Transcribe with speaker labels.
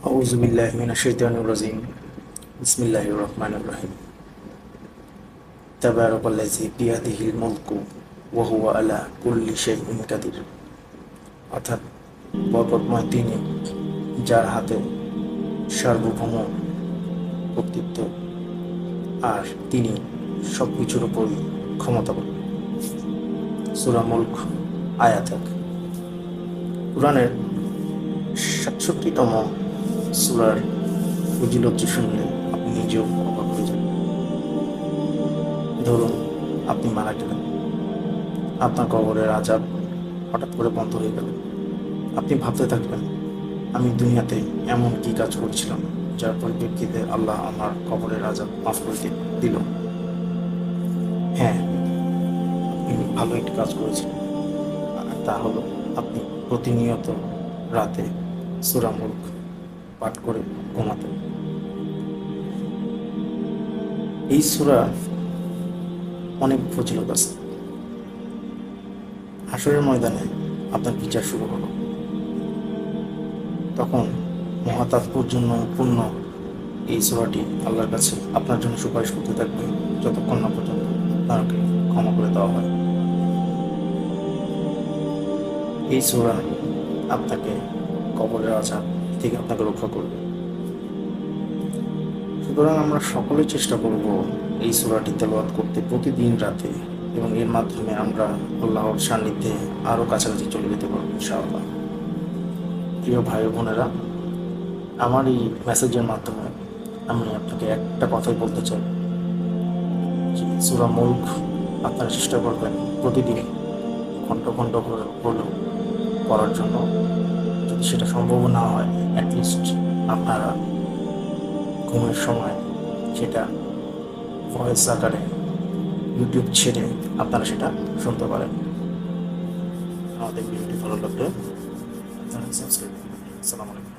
Speaker 1: আউযু বিল্লাহি মিনাশ শাইতানির রাজিম। বিসমিল্লাহির রহমানির রহিম। তাবারাকাল্লাযী বিয়াদিহিল মুলকু ওয়া হুয়া আলা কুল্লি শাইইন কাদির। অর্থাৎ বরকতময় তিনি, যার হাতে সার্বভৌম কর্তৃত্ব, আর তিনি সব কিছুর উপরই ক্ষমতাবান। সূরা মুলক আয়াত 1। কুরআনের ৬৭তম সূরার ফজিলত শুনলে আপনি নিজেও অবাক হয়ে যাবেন। ধরুন আপনি মারা গেলেন, আপনার কবরের আযাব হঠাৎ করে বন্ধ হয়ে গেল। আপনি ভাবতে থাকবেন, আমি দুনিয়াতে এমন কি কাজ করেছিলাম যার পরিপ্রেক্ষিতে আল্লাহ আমার কবরের আযাব মাফ করে দিল। হ্যাঁ, আপনি ভালো একটি কাজ করেছিলেন, আর তা হলো আপনি প্রতিনিয়ত রাতে সূরা মুলক পাঠ করে ঘুমাতেন। এই সূরা অনেক ফজিলত আছে। হাসরের ময়দানে আপনার বিচার শুরু হলো, তখন মহাতাৎপর্যপূর্ণ এই সূরাটি আল্লাহর কাছে আপনার জন্য সুপারিশ করতে থাকবে যতক্ষণ না পর্যন্ত আপনাকে ক্ষমা করে দেওয়া হয়। এই সূরা আপনাকে কবরের আযাব থেকে আপনাকে রক্ষা করবে। সুতরাং আমরা সকলে চেষ্টা করব এই সূরাটি তেলাওয়াত করতে প্রতিদিন রাতে, এবং এর মাধ্যমে আমরা আল্লাহর সান্নিধ্যে আরও কাছাকাছি চলে যেতে পারব ইনশাআল্লাহ। প্রিয় ভাই বোনেরা, আমার এই মেসেজের মাধ্যমে আমি আপনাকে একটা কথাই বলতে চাই যে সূরা মুলক আপনারা চেষ্টা করবেন প্রতিদিন ঘন্টা ঘন্টা হলেও পড়ার জন্য। যদি সেটা সম্ভব না হয়, অ্যাটলিস্ট আপনারা ঘুমের সময় সেটা ভয়েস আকারে ইউটিউব ছেড়ে আপনারা সেটা শুনতে পারেন। আমাদের ভিডিওটি ভালো লাগলে আপনারা সাবস্ক্রাইব করবেন। আসসালামু আলাইকুম।